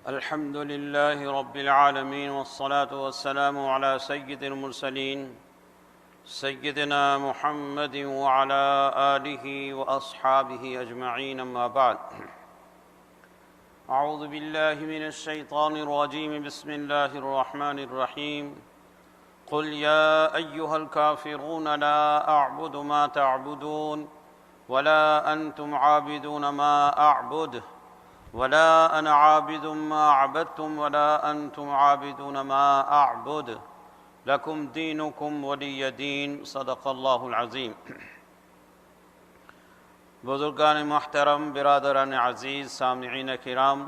الحمد لله رب العالمين والصلاة والسلام على سيد المرسلين سيدنا محمد وعلى آله وأصحابه أجمعين، أما بعد. أعوذ بالله من الشيطان الرجيم. بسم الله الرحمن الرحيم. قل يا أيها الكافرون لا أعبد ما تعبدون ولا أنتم عابدون ما أعبد ولا أنا عابد ما عبدتم ولا أنتم عابدون ما أعبد لكم دينكم ولي دين. صدق اللہ العظیم. بزرگان محترم، برادران عزیز، سامعین کرام،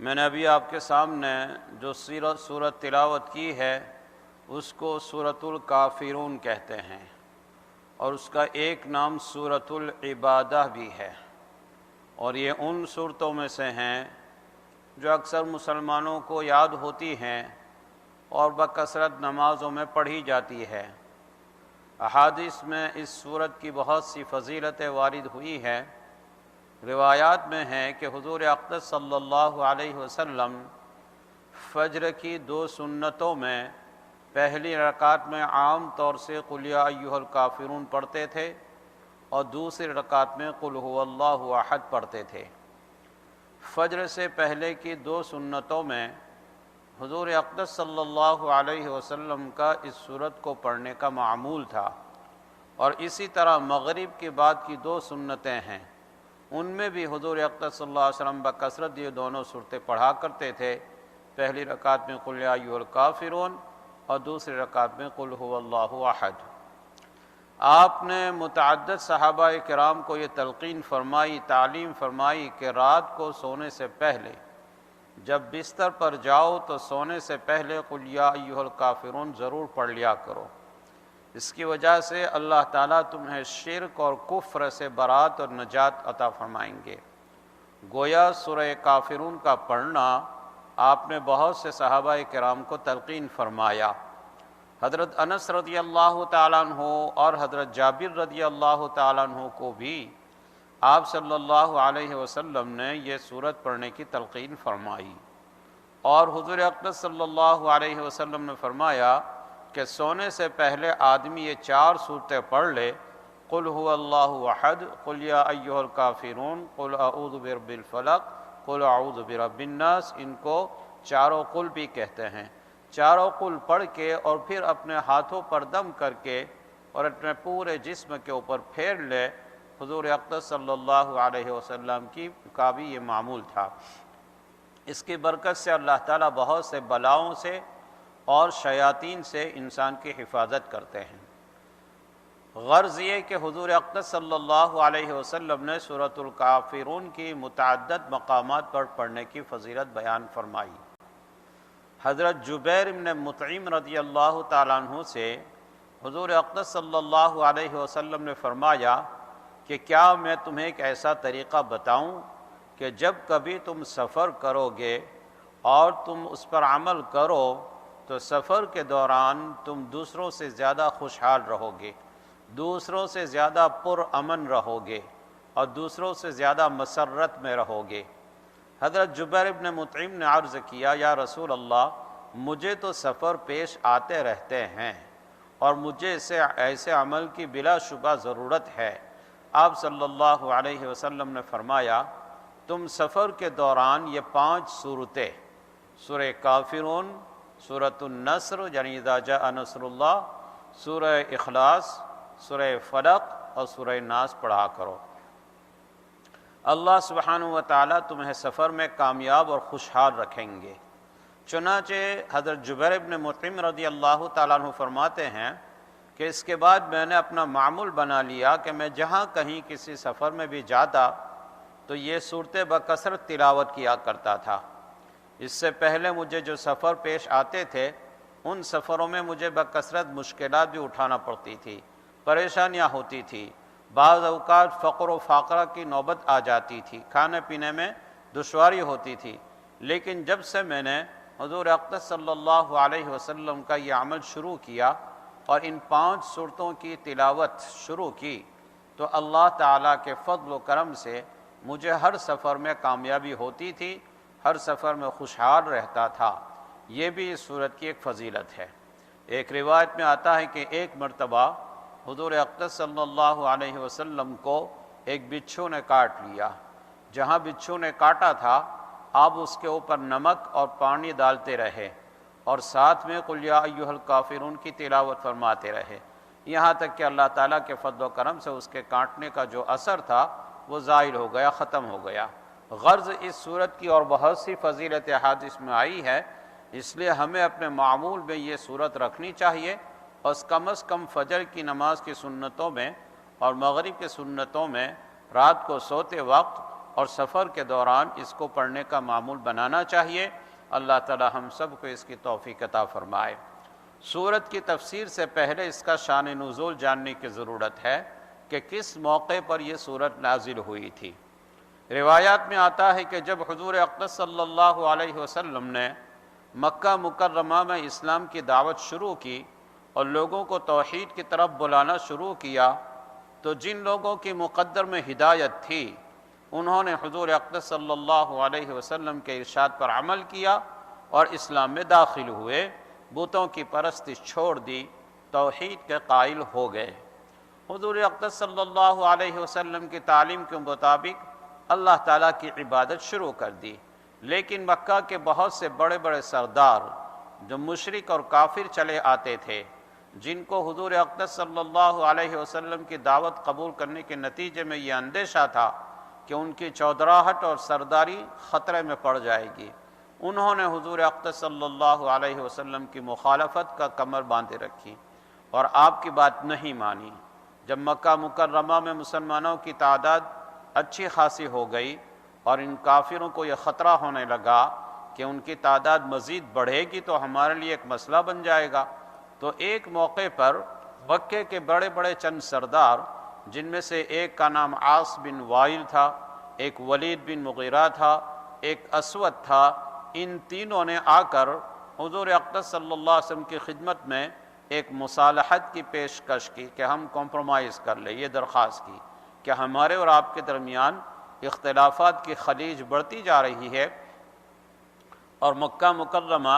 میں نے ابھی آپ کے سامنے جو سورت تلاوت کی ہے اس کو سورۃ الکافرون کہتے ہیں، اور اس کا ایک نام سورۃ العبادہ بھی ہے، اور یہ ان صورتوں میں سے ہیں جو اکثر مسلمانوں کو یاد ہوتی ہیں اور بکثرت نمازوں میں پڑھی جاتی ہے. احادیث میں اس سورت کی بہت سی فضیلتیں وارد ہوئی ہیں. روایات میں ہے کہ حضور اقدس صلی اللہ علیہ وسلم فجر کی 2 سنتوں میں پہلی رکعت میں عام طور سے قل یا ایھا الکافرون پڑھتے تھے اور دوسری رکعت میں قل ھو اللہ احد پڑھتے تھے. فجر سے پہلے کی 2 سنتوں میں حضور اقدس صلی اللہ علیہ وسلم کا اس سورت کو پڑھنے کا معمول تھا، اور اسی طرح مغرب کے بعد کی 2 سنتیں ہیں، ان میں بھی حضور اقدس صلی اللہ علیہ وسلم بکثرت یہ دونوں صورتیں پڑھا کرتے تھے. پہلی رکعت میں قل یا ایھا الکافرون اور دوسری رکعت میں قل ھو اللہ احد. آپ نے متعدد صحابہ کرام کو یہ تلقین فرمائی، تعلیم فرمائی کہ رات کو سونے سے پہلے جب بستر پر جاؤ تو سونے سے پہلے قل یا ایھا الکافرون ضرور پڑھ لیا کرو. اس کی وجہ سے اللہ تعالیٰ تمہیں شرک اور کفر سے برات اور نجات عطا فرمائیں گے. گویا سورہ کافرون کا پڑھنا آپ نے بہت سے صحابہ کرام کو تلقین فرمایا. حضرت انس رضی اللہ تعالیٰ عنہ اور حضرت جابر رضی اللہ تعالیٰ عنہ کو بھی آپ صلی اللہ علیہ وسلم نے یہ سورت پڑھنے کی تلقین فرمائی، اور حضور اقدس صلی اللہ علیہ وسلم نے فرمایا کہ سونے سے پہلے آدمی یہ 4 صورتیں پڑھ لے، قل ھو اللہ احد، قل یا ایھا الکافرون، قل اعوذ برب الفلق، قل اعوذ برب الناس. ان کو چاروں قل بھی کہتے ہیں. چاروں قل پڑھ کے اور پھر اپنے ہاتھوں پر دم کر کے اور اپنے پورے جسم کے اوپر پھیر لے. حضور اقدس صلی اللہ علیہ وسلم کا بھی یہ معمول تھا. اس کی برکت سے اللہ تعالیٰ بہت سے بلاؤں سے اور شیاطین سے انسان کی حفاظت کرتے ہیں. غرض یہ کہ حضور اقدس صلی اللہ علیہ وسلم نے سورۃ الکافرون کی متعدد مقامات پر پڑھنے کی فضیلت بیان فرمائی. حضرت جبیر بن مطعم رضی اللہ تعالیٰ عنہ سے حضور اقدس صلی اللہ علیہ وسلم نے فرمایا کہ کیا میں تمہیں ایک ایسا طریقہ بتاؤں کہ جب کبھی تم سفر کرو گے اور تم اس پر عمل کرو تو سفر کے دوران تم دوسروں سے زیادہ خوشحال رہو گے، دوسروں سے زیادہ پرامن رہو گے اور دوسروں سے زیادہ مسرت میں رہو گے. حضرت جبیر بن مطعم نے عرض کیا، یا رسول اللہ، مجھے تو سفر پیش آتے رہتے ہیں اور مجھے ایسے عمل کی بلا شبہ ضرورت ہے. آپ صلی اللہ علیہ وسلم نے فرمایا، تم سفر کے دوران یہ 5 صورتیں، سورہ کافرون، سورۃ النصر یعنی اذا جاء نصر اللہ، سورہ اخلاص، سورہ فلق اور سورہ ناس پڑھا کرو. اللہ سبحانہ و تعالیٰ تمہیں سفر میں کامیاب اور خوشحال رکھیں گے. چنانچہ حضرت جبیر بن مطعم رضی اللہ تعالیٰ عنہ فرماتے ہیں کہ اس کے بعد میں نے اپنا معمول بنا لیا کہ میں جہاں کہیں کسی سفر میں بھی جاتا تو یہ صورتیں بکثرت تلاوت کیا کرتا تھا. اس سے پہلے مجھے جو سفر پیش آتے تھے ان سفروں میں مجھے بکثرت مشکلات بھی اٹھانا پڑتی تھی، پریشانیاں ہوتی تھی، بعض اوقات فقر و فاقہ کی نوبت آ جاتی تھی، کھانے پینے میں دشواری ہوتی تھی. لیکن جب سے میں نے حضور اقدس صلی اللہ علیہ وسلم کا یہ عمل شروع کیا اور ان 5 صورتوں کی تلاوت شروع کی تو اللہ تعالیٰ کے فضل و کرم سے مجھے ہر سفر میں کامیابی ہوتی تھی، ہر سفر میں خوشحال رہتا تھا، یہ بھی اس سورت کی ایک فضیلت ہے۔ ایک روایت میں آتا ہے کہ ایک مرتبہ حضور اقدس صلی اللہ علیہ وسلم کو ایک بچھو نے کاٹ لیا۔ جہاں بچھو نے کاٹا تھا آپ اس کے اوپر نمک اور پانی ڈالتے رہے اور ساتھ میں قل یا ایھا الکافرون کی تلاوت فرماتے رہے، یہاں تک کہ اللہ تعالیٰ کے فضل و کرم سے اس کے کاٹنے کا جو اثر تھا وہ زائل ہو گیا، ختم ہو گیا۔ غرض اس صورت کی اور بہت سی فضیلت احادیث میں آئی ہے، اس لیے ہمیں اپنے معمول میں یہ صورت رکھنی چاہیے اور از کم فجر کی نماز کی سنتوں میں اور مغرب کی سنتوں میں رات کو سوتے وقت اور سفر کے دوران اس کو پڑھنے کا معمول بنانا چاہیے۔ اللہ تعالی ہم سب کو اس کی توفیق عطا فرمائے۔ سورت کی تفسیر سے پہلے اس کا شان نزول جاننے کی ضرورت ہے کہ کس موقع پر یہ سورت نازل ہوئی تھی۔ روایات میں آتا ہے کہ جب حضور اقدس صلی اللہ علیہ وسلم نے مکہ مکرمہ میں اسلام کی دعوت شروع کی اور لوگوں کو توحید کی طرف بلانا شروع کیا تو جن لوگوں کی مقدر میں ہدایت تھی انہوں نے حضور اقدس صلی اللہ علیہ وسلم کے ارشاد پر عمل کیا اور اسلام میں داخل ہوئے، بتوں کی پرستش چھوڑ دی، توحید کے قائل ہو گئے۔ حضور اقدس صلی اللہ علیہ وسلم کی تعلیم کے مطابق اللہ تعالیٰ کی عبادت شروع کر دی، لیکن مکہ کے بہت سے بڑے بڑے سردار جو مشرک اور کافر چلے آتے تھے، جن کو حضور اقدس صلی اللہ علیہ وسلم کی دعوت قبول کرنے کے نتیجے میں یہ اندیشہ تھا کہ ان کی چودراہٹ اور سرداری خطرے میں پڑ جائے گی، انہوں نے حضور اقدس صلی اللہ علیہ وسلم کی مخالفت کا کمر باندھے رکھی اور آپ کی بات نہیں مانی۔ جب مکہ مکرمہ میں مسلمانوں کی تعداد اچھی خاصی ہو گئی اور ان کافروں کو یہ خطرہ ہونے لگا کہ ان کی تعداد مزید بڑھے گی تو ہمارے لیے ایک مسئلہ بن جائے گا، تو ایک موقع پر مکے کے بڑے بڑے چند سردار، جن میں سے ایک کا نام عاص بن وائل تھا، ایک ولید بن مغیرہ تھا، ایک اسود تھا، ان تینوں نے آ کر حضور اقدس صلی اللہ علیہ وسلم کی خدمت میں ایک مصالحت کی پیشکش کی کہ ہم کمپرومائز کر لیں، یہ درخواست کی کہ ہمارے اور آپ کے درمیان اختلافات کی خلیج بڑھتی جا رہی ہے اور مکہ مکرمہ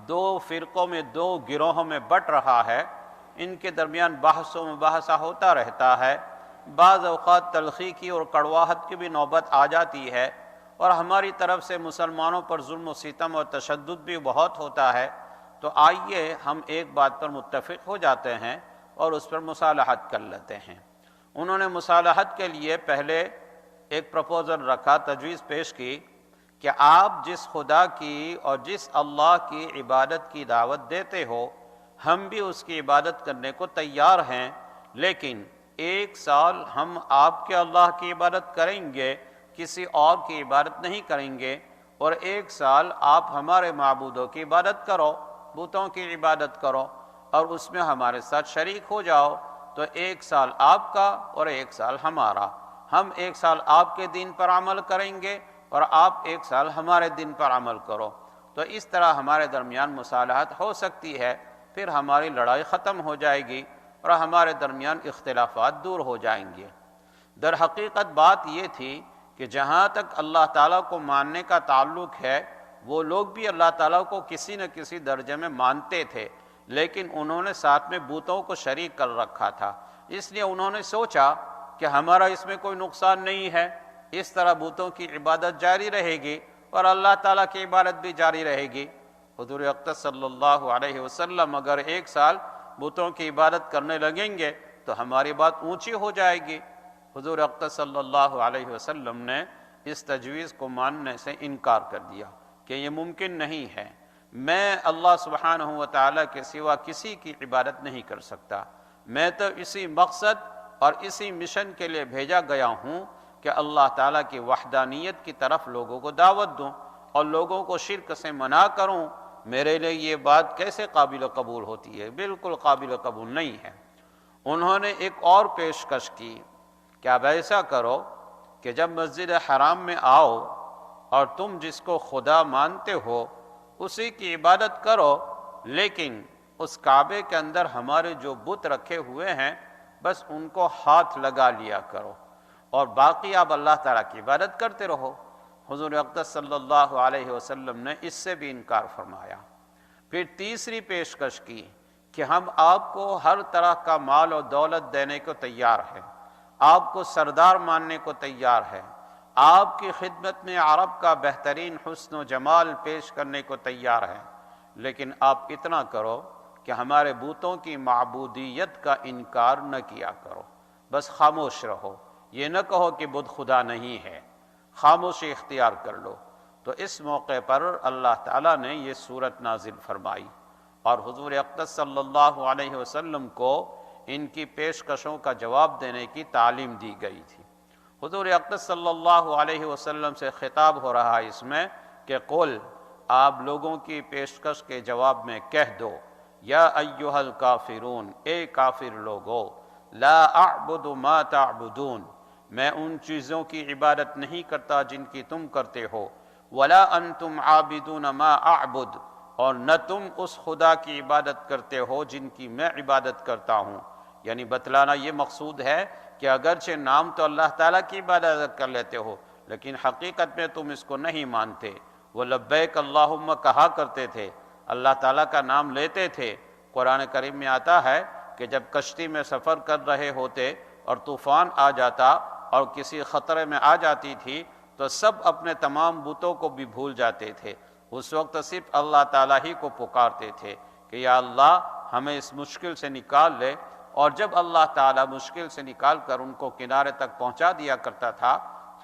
دو فرقوں میں، دو گروہوں میں بٹ رہا ہے، ان کے درمیان بحث و مباحثہ ہوتا رہتا ہے، بعض اوقات تلخی کی اور کڑواہٹ کی بھی نوبت آ جاتی ہے اور ہماری طرف سے مسلمانوں پر ظلم و ستم اور تشدد بھی بہت ہوتا ہے، تو آئیے ہم ایک بات پر متفق ہو جاتے ہیں اور اس پر مصالحت کر لیتے ہیں۔ انہوں نے مصالحت کے لیے پہلے ایک پروپوزل رکھا، تجویز پیش کی کہ آپ جس خدا کی اور جس اللہ کی عبادت کی دعوت دیتے ہو ہم بھی اس کی عبادت کرنے کو تیار ہیں، لیکن 1 سال ہم آپ کے اللہ کی عبادت کریں گے، کسی اور کی عبادت نہیں کریں گے، اور 1 سال آپ ہمارے معبودوں کی عبادت کرو، بتوں کی عبادت کرو اور اس میں ہمارے ساتھ شریک ہو جاؤ، تو 1 سال آپ کا اور 1 سال ہمارا، ہم 1 سال آپ کے دین پر عمل کریں گے اور آپ 1 سال ہمارے دین پر عمل کرو، تو اس طرح ہمارے درمیان مصالحت ہو سکتی ہے، پھر ہماری لڑائی ختم ہو جائے گی اور ہمارے درمیان اختلافات دور ہو جائیں گے۔ در حقیقت بات یہ تھی کہ جہاں تک اللہ تعالیٰ کو ماننے کا تعلق ہے وہ لوگ بھی اللہ تعالیٰ کو کسی نہ کسی درجے میں مانتے تھے، لیکن انہوں نے ساتھ میں بتوں کو شریک کر رکھا تھا، اس لیے انہوں نے سوچا کہ ہمارا اس میں کوئی نقصان نہیں ہے، اس طرح بتوں کی عبادت جاری رہے گی اور اللہ تعالیٰ کی عبادت بھی جاری رہے گی۔ حضور اقدس صلی اللہ علیہ وسلم اگر 1 سال بتوں کی عبادت کرنے لگیں گے تو ہماری بات اونچی ہو جائے گی۔ حضور اقدس صلی اللہ علیہ وسلم نے اس تجویز کو ماننے سے انکار کر دیا کہ یہ ممکن نہیں ہے، میں اللہ سبحانہ و تعالیٰ کے سوا کسی کی عبادت نہیں کر سکتا، میں تو اسی مقصد اور اسی مشن کے لیے بھیجا گیا ہوں کہ اللہ تعالیٰ کی وحدانیت کی طرف لوگوں کو دعوت دوں اور لوگوں کو شرک سے منع کروں، میرے لیے یہ بات کیسے قابل قبول ہوتی ہے؟ بالکل قابل قبول نہیں ہے۔ انہوں نے ایک اور پیشکش کی کہ اب ایسا کرو کہ جب مسجد حرام میں آؤ اور تم جس کو خدا مانتے ہو اسی کی عبادت کرو، لیکن اس کعبے کے اندر ہمارے جو بت رکھے ہوئے ہیں بس ان کو ہاتھ لگا لیا کرو اور باقی آپ اللہ تعالیٰ کی عبادت کرتے رہو۔ حضور اقدس صلی اللہ علیہ وسلم نے اس سے بھی انکار فرمایا۔ پھر تیسری پیشکش کی کہ ہم آپ کو ہر طرح کا مال و دولت دینے کو تیار ہیں، آپ کو سردار ماننے کو تیار ہے، آپ کی خدمت میں عرب کا بہترین حسن و جمال پیش کرنے کو تیار ہے، لیکن آپ اتنا کرو کہ ہمارے بتوں کی معبودیت کا انکار نہ کیا کرو، بس خاموش رہو، یہ نہ کہو کہ بت خدا نہیں ہے، خاموشی اختیار کر لو۔ تو اس موقع پر اللہ تعالیٰ نے یہ صورت نازل فرمائی اور حضور اقدس صلی اللہ علیہ وسلم کو ان کی پیشکشوں کا جواب دینے کی تعلیم دی گئی تھی۔ حضور اقدس صلی اللہ علیہ وسلم سے خطاب ہو رہا ہے اس میں کہ قل، آپ لوگوں کی پیشکش کے جواب میں کہہ دو، یا ایھا الکافرون، اے کافر لوگو، لا اعبد ما تعبدون، میں ان چیزوں کی عبادت نہیں کرتا جن کی تم کرتے ہو، ولا انتم عابدون ما اعبد، اور نہ تم اس خدا کی عبادت کرتے ہو جن کی میں عبادت کرتا ہوں۔ یعنی بتلانا یہ مقصود ہے کہ اگرچہ نام تو اللہ تعالیٰ کی عبادت کر لیتے ہو لیکن حقیقت میں تم اس کو نہیں مانتے۔ وہ لبیک اللہم کہا کرتے تھے، اللہ تعالیٰ کا نام لیتے تھے۔ قرآن کریم میں آتا ہے کہ جب کشتی میں سفر کر رہے ہوتے اور طوفان آ جاتا اور کسی خطرے میں آ جاتی تھی تو سب اپنے تمام بتوں کو بھی بھول جاتے تھے، اس وقت صرف اللہ تعالیٰ ہی کو پکارتے تھے کہ یا اللہ ہمیں اس مشکل سے نکال لے، اور جب اللہ تعالیٰ مشکل سے نکال کر ان کو کنارے تک پہنچا دیا کرتا تھا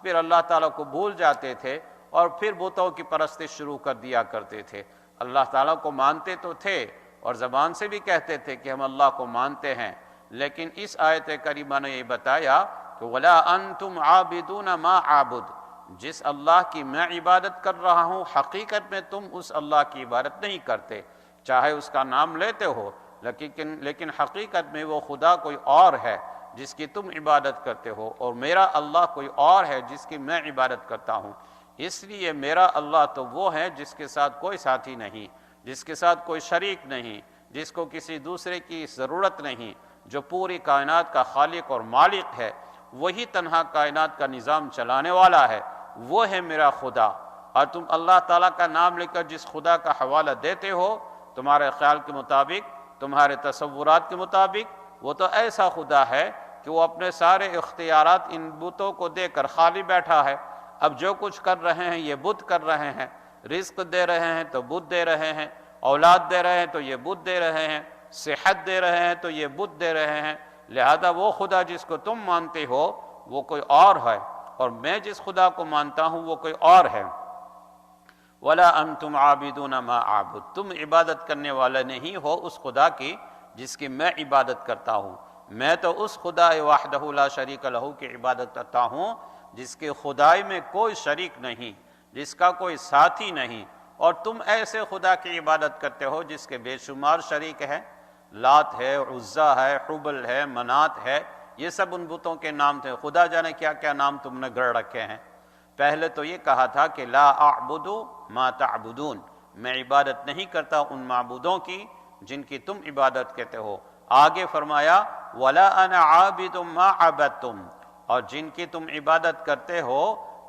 پھر اللہ تعالیٰ کو بھول جاتے تھے اور پھر بتوں کی پرستش شروع کر دیا کرتے تھے۔ اللہ تعالیٰ کو مانتے تو تھے اور زبان سے بھی کہتے تھے کہ ہم اللہ کو مانتے ہیں، لیکن اس آیت کریمہ نے یہ بتایا کہ وَلَا أَنْتُمْ عَابِدُونَ مَا عَابُدُ، جس اللہ کی میں عبادت کر رہا ہوں حقیقت میں تم اس اللہ کی عبادت نہیں کرتے، چاہے اس کا نام لیتے ہو لیکن حقیقت میں وہ خدا کوئی اور ہے جس کی تم عبادت کرتے ہو، اور میرا اللہ کوئی اور ہے جس کی میں عبادت کرتا ہوں۔ اس لیے میرا اللہ تو وہ ہے جس کے ساتھ کوئی ساتھی نہیں، جس کے ساتھ کوئی شریک نہیں، جس کو کسی دوسرے کی ضرورت نہیں، جو پوری کائنات کا خالق اور مالک ہے، وہی تنہا کائنات کا نظام چلانے والا ہے، وہ ہے میرا خدا۔ اور تم اللہ تعالیٰ کا نام لے کر جس خدا کا حوالہ دیتے ہو، تمہارے خیال کے مطابق، تمہارے تصورات کے مطابق وہ تو ایسا خدا ہے کہ وہ اپنے سارے اختیارات ان بتوں کو دے کر خالی بیٹھا ہے۔ اب جو کچھ کر رہے ہیں یہ بت کر رہے ہیں، رزق دے رہے ہیں تو بت دے رہے ہیں، اولاد دے رہے ہیں تو یہ بت دے رہے ہیں، صحت دے رہے ہیں تو یہ بت دے رہے ہیں، لہذا وہ خدا جس کو تم مانتے ہو وہ کوئی اور ہے، اور میں جس خدا کو مانتا ہوں وہ کوئی اور ہے۔ وَلَا أَنْتُمْ عَابِدُونَ مَا أَعْبُدُ، تم عبادت کرنے والے نہیں ہو اس خدا کی جس کی میں عبادت کرتا ہوں۔ میں تو اس خدا وحدہ لا شریک لہ کی عبادت کرتا ہوں جس کے خدائی میں کوئی شریک نہیں، جس کا کوئی ساتھی نہیں، اور تم ایسے خدا کی عبادت کرتے ہو جس کے بے شمار شریک ہیں، لات ہے، عزا ہے، حبل ہے، منات ہے، یہ سب ان بتوں کے نام تھے، خدا جانے کیا کیا نام تم نے گڑھ رکھے ہیں۔ پہلے تو یہ کہا تھا کہ لا اعبد ما تعبدون، میں عبادت نہیں کرتا ان معبودوں کی جن کی تم عبادت کرتے ہو۔ آگے فرمایا ولا انا عابد ما عبدتم، اور جن کی تم عبادت کرتے ہو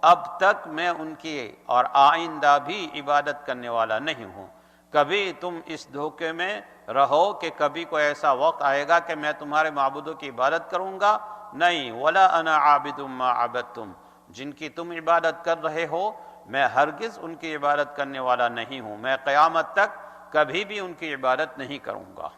اب تک میں ان کی اور آئندہ بھی عبادت کرنے والا نہیں ہوں۔ کبھی تم اس دھوکے میں رہو کہ کبھی کوئی ایسا وقت آئے گا کہ میں تمہارے معبودوں کی عبادت کروں گا، نہیں، ولا انا عابد ما عبدتم، جن کی تم عبادت کر رہے ہو میں ہرگز ان کی عبادت کرنے والا نہیں ہوں، میں قیامت تک کبھی بھی ان کی عبادت نہیں کروں گا۔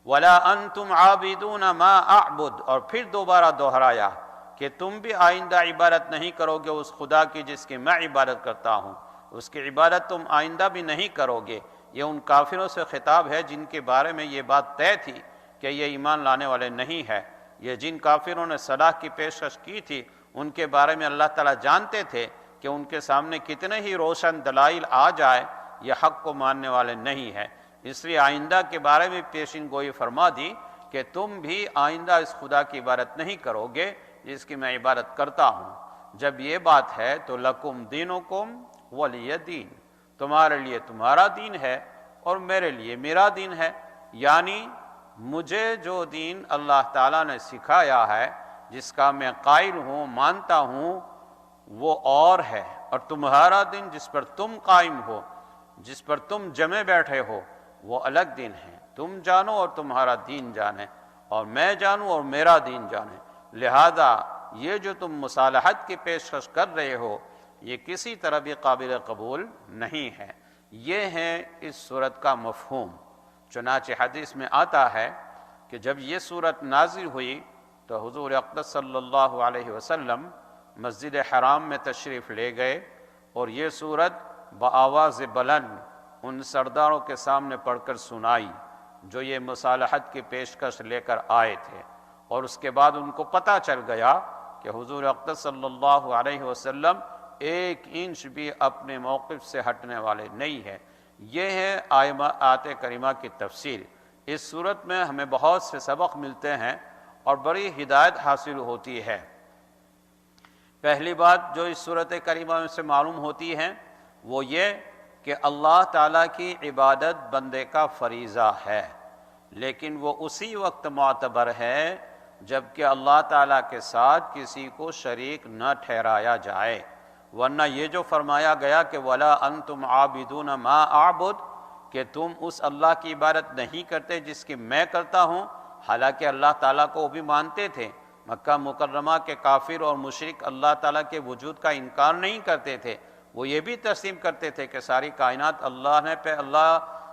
ولا انتم عابدون ما اعبد، اور پھر دوبارہ دہرایا کہ تم بھی آئندہ عبادت نہیں کرو گے اس خدا کی جس کی میں عبادت کرتا ہوں، اس کی عبادت تم آئندہ بھی نہیں کرو گے۔ یہ ان کافروں سے خطاب ہے جن کے بارے میں یہ بات طے تھی کہ یہ ایمان لانے والے نہیں ہے۔ یہ جن کافروں نے صلاح کی پیشکش کی تھی ان کے بارے میں اللہ تعالیٰ جانتے تھے کہ ان کے سامنے کتنے ہی روشن دلائل آ جائے یہ حق کو ماننے والے نہیں ہیں، اس لیے آئندہ کے بارے میں پیشین گوئی فرما دی کہ تم بھی آئندہ اس خدا کی عبادت نہیں کرو گے جس کی میں عبادت کرتا ہوں۔ جب یہ بات ہے تو لکم دینکم ولی دین، تمہارے لیے تمہارا دین ہے اور میرے لیے میرا دین ہے، یعنی مجھے جو دین اللہ تعالیٰ نے سکھایا ہے، جس کا میں قائل ہوں، مانتا ہوں، وہ اور ہے، اور تمہارا دن جس پر تم قائم ہو، جس پر تم جمے بیٹھے ہو، وہ الگ دن ہے۔ تم جانو اور تمہارا دین جانے، اور میں جانوں اور میرا دین جانے۔ لہذا یہ جو تم مصالحت کی پیشکش کر رہے ہو، یہ کسی طرح بھی قابل قبول نہیں ہے۔ یہ ہے اس صورت کا مفہوم۔ چنانچہ حدیث میں آتا ہے کہ جب یہ صورت نازل ہوئی تو حضور اقدس صلی اللہ علیہ وسلم مسجد حرام میں تشریف لے گئے، اور یہ صورت بآواز بلند ان سرداروں کے سامنے پڑھ کر سنائی جو یہ مصالحت کی پیشکش لے کر آئے تھے، اور اس کے بعد ان کو پتہ چل گیا کہ حضور اقدس صلی اللہ علیہ وسلم ایک انچ بھی اپنے موقف سے ہٹنے والے نہیں ہیں۔ یہ ہے آیت کریمہ کی تفسیر۔ اس صورت میں ہمیں بہت سے سبق ملتے ہیں اور بڑی ہدایت حاصل ہوتی ہے۔ پہلی بات جو اس صورت کریمہ میں سے معلوم ہوتی ہے وہ یہ کہ اللہ تعالیٰ کی عبادت بندے کا فریضہ ہے، لیکن وہ اسی وقت معتبر ہے جبکہ اللہ تعالیٰ کے ساتھ کسی کو شریک نہ ٹھہرایا جائے، ورنہ یہ جو فرمایا گیا کہ وَلَا أَنْتُمْ عَابِدُونَ مَا أَعْبُدُ، کہ تم اس اللہ کی عبادت نہیں کرتے جس کی میں کرتا ہوں، حالانکہ اللہ تعالیٰ کو وہ بھی مانتے تھے۔ مکہ مکرمہ کے کافر اور مشرک اللہ تعالیٰ کے وجود کا انکار نہیں کرتے تھے، وہ یہ بھی تسلیم کرتے تھے کہ ساری کائنات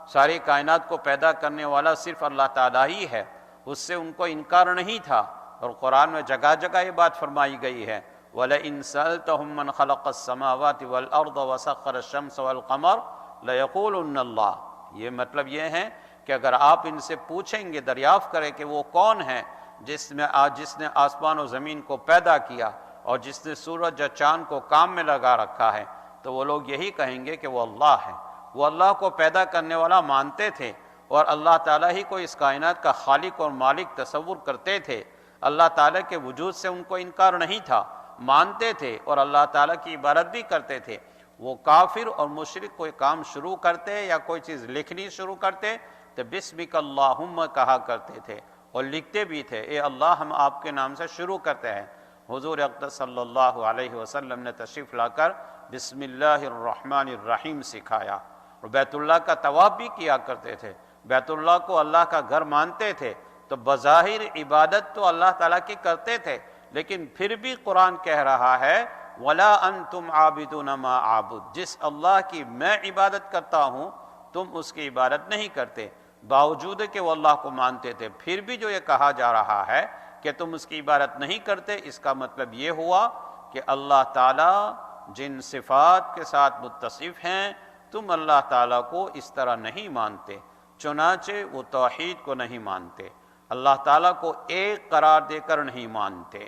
ساری کائنات کو پیدا کرنے والا صرف اللہ تعالیٰ ہی ہے، اس سے ان کو انکار نہیں تھا۔ اور قرآن میں جگہ جگہ یہ بات فرمائی گئی ہے وَلَئِن سَأَلْتَهُم مَّنْ خَلَقَ السَّمَاوَاتِ وَالْأَرْضَ وَسَخَّرَ الشَّمْسَ وَالْقَمَرَ لَيَقُولُنَّ اللَّهُ۔ یہ مطلب یہ ہے کہ اگر آپ ان سے پوچھیں گے، دریافت کریں کہ وہ کون ہے جس نے آسمان و زمین کو پیدا کیا اور جس نے سورج یا چاند کو کام میں لگا رکھا ہے، تو وہ لوگ یہی کہیں گے کہ وہ اللہ ہے۔ وہ اللہ کو پیدا کرنے والا مانتے تھے، اور اللہ تعالیٰ ہی کو اس کائنات کا خالق اور مالک تصور کرتے تھے۔ اللہ تعالیٰ کے وجود سے ان کو انکار نہیں تھا، مانتے تھے اور اللہ تعالیٰ کی عبادت بھی کرتے تھے۔ وہ کافر اور مشرک کوئی کام شروع کرتے یا کوئی چیز لکھنی شروع کرتے تو بسمک اللہم کہا کرتے تھے، اور لکھتے بھی تھے اے اللہ ہم آپ کے نام سے شروع کرتے ہیں۔ حضور اقدس صلی اللہ علیہ وسلم نے تشریف لا کر بسم اللہ الرحمن الرحیم سکھایا، اور بیت اللہ کا طواف بھی کیا کرتے تھے۔ بیت اللہ کو اللہ کا گھر مانتے تھے، تو بظاہر عبادت تو اللہ تعالیٰ کی کرتے تھے، لیکن پھر بھی قرآن کہہ رہا ہے وَلَا أَنْتُمْ عَابِدُونَ مَا أَعْبُدُ، جس اللہ کی میں عبادت کرتا ہوں تم اس کی عبادت نہیں کرتے۔ باوجود کہ وہ اللہ کو مانتے تھے، پھر بھی جو یہ کہا جا رہا ہے کہ تم اس کی عبادت نہیں کرتے، اس کا مطلب یہ ہوا کہ اللہ تعالیٰ جن صفات کے ساتھ متصف ہیں تم اللہ تعالیٰ کو اس طرح نہیں مانتے۔ چنانچہ وہ توحید کو نہیں مانتے، اللہ تعالیٰ کو ایک قرار دے کر نہیں مانتے،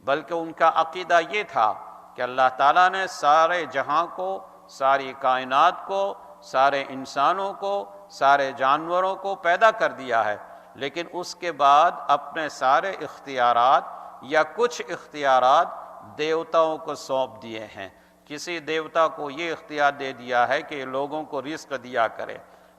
بلکہ ان کا عقیدہ یہ تھا کہ اللہ تعالیٰ نے سارے جہاں کو، ساری کائنات کو، سارے انسانوں کو، سارے جانوروں کو پیدا کر دیا ہے، لیکن اس کے بعد اپنے سارے اختیارات یا کچھ اختیارات دیوتاؤں کو سونپ دیے ہیں۔ کسی دیوتا کو یہ اختیار دے دیا ہے کہ لوگوں کو رزق دیا کرے،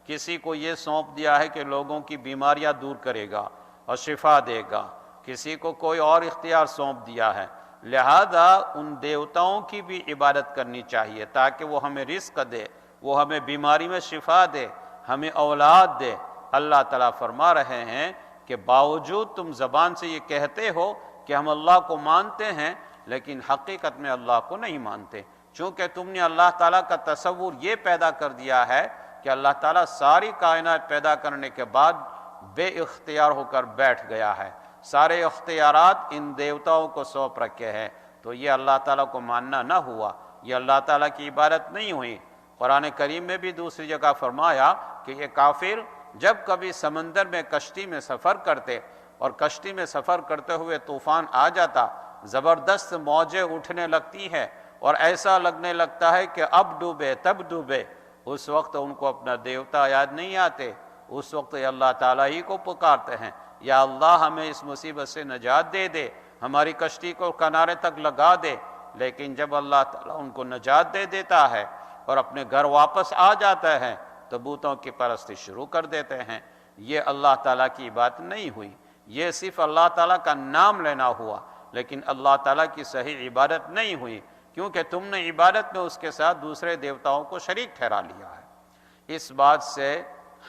کسی کو یہ سونپ دیا ہے کہ لوگوں کی بیماریاں دور کرے گا اور شفا دے گا، کسی کو کوئی اور اختیار سونپ دیا ہے۔ لہذا ان دیوتاؤں کی بھی عبادت کرنی چاہیے تاکہ وہ ہمیں رزق دے، وہ ہمیں بیماری میں شفا دے، ہمیں اولاد دے۔ اللہ تعالیٰ فرما رہے ہیں کہ باوجود تم زبان سے یہ کہتے ہو کہ ہم اللہ کو مانتے ہیں، لیکن حقیقت میں اللہ کو نہیں مانتے، چونکہ تم نے اللہ تعالیٰ کا تصور یہ پیدا کر دیا ہے کہ اللہ تعالیٰ ساری کائنات پیدا کرنے کے بعد بے اختیار ہو کر بیٹھ گیا ہے، سارے اختیارات ان دیوتاؤں کو سونپ رکھے ہیں، تو یہ اللہ تعالیٰ کو ماننا نہ ہوا، یہ اللہ تعالیٰ کی عبادت نہیں ہوئی۔ قرآن کریم میں بھی دوسری جگہ فرمایا کہ یہ کافر جب کبھی سمندر میں کشتی میں سفر کرتے اور کشتی میں سفر کرتے ہوئے طوفان آ جاتا، زبردست موجیں اٹھنے لگتی ہے اور ایسا لگنے لگتا ہے کہ اب ڈوبے تب ڈوبے، اس وقت ان کو اپنا دیوتا یاد نہیں آتے، اس وقت یہ اللہ تعالیٰ ہی کو پکارتے ہیں، یا اللہ ہمیں اس مصیبت سے نجات دے دے، ہماری کشتی کو کنارے تک لگا دے۔ لیکن جب اللہ تعالیٰ ان کو نجات دے دیتا ہے اور اپنے گھر واپس آ جاتا ہے تو بتوں کی پرستی شروع کر دیتے ہیں۔ یہ اللہ تعالیٰ کی بات نہیں ہوئی، یہ صرف اللہ تعالیٰ کا نام لینا ہوا، لیکن اللہ تعالیٰ کی صحیح عبادت نہیں ہوئی۔ کیونکہ تم نے عبادت میں اس کے ساتھ دوسرے دیوتاؤں کو شریک ٹھہرا لیا ہے۔ اس بات سے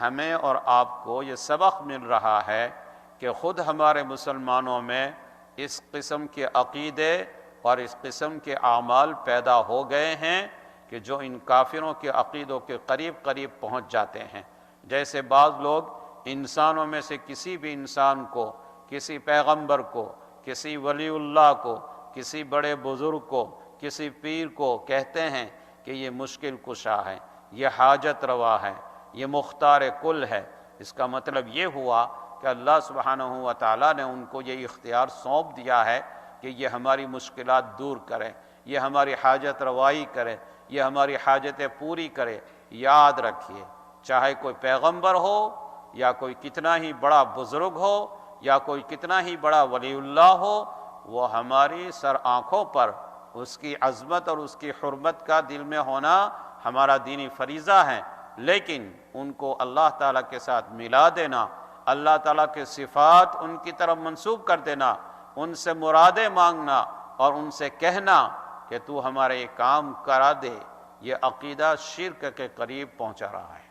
ہمیں اور آپ کو یہ سبق مل رہا ہے کہ خود ہمارے مسلمانوں میں اس قسم کے عقیدے اور اس قسم کے اعمال پیدا ہو گئے ہیں کہ جو ان کافروں کے عقیدوں کے قریب قریب پہنچ جاتے ہیں۔ جیسے بعض لوگ انسانوں میں سے کسی بھی انسان کو، کسی پیغمبر کو، کسی ولی اللہ کو، کسی بڑے بزرگ کو، کسی پیر کو کہتے ہیں کہ یہ مشکل کشا ہے، یہ حاجت روا ہے، یہ مختار کل ہے۔ اس کا مطلب یہ ہوا کہ اللہ سبحانہ و تعالیٰ نے ان کو یہ اختیار سونپ دیا ہے کہ یہ ہماری مشکلات دور کرے، یہ ہماری حاجت روائی کرے، یہ ہماری حاجتیں پوری کرے۔ یاد رکھیے، چاہے کوئی پیغمبر ہو یا کوئی کتنا ہی بڑا بزرگ ہو یا کوئی کتنا ہی بڑا ولی اللہ ہو، وہ ہماری سر آنکھوں پر اس کی عظمت اور اس کی حرمت کا دل میں ہونا ہمارا دینی فریضہ ہے، لیکن ان کو اللہ تعالیٰ کے ساتھ ملا دینا، اللہ تعالیٰ کے صفات ان کی طرف منسوب کر دینا، ان سے مرادیں مانگنا اور ان سے کہنا کہ تو ہمارے یہ کام کرا دے، یہ عقیدہ شرک کے قریب پہنچا رہا ہے۔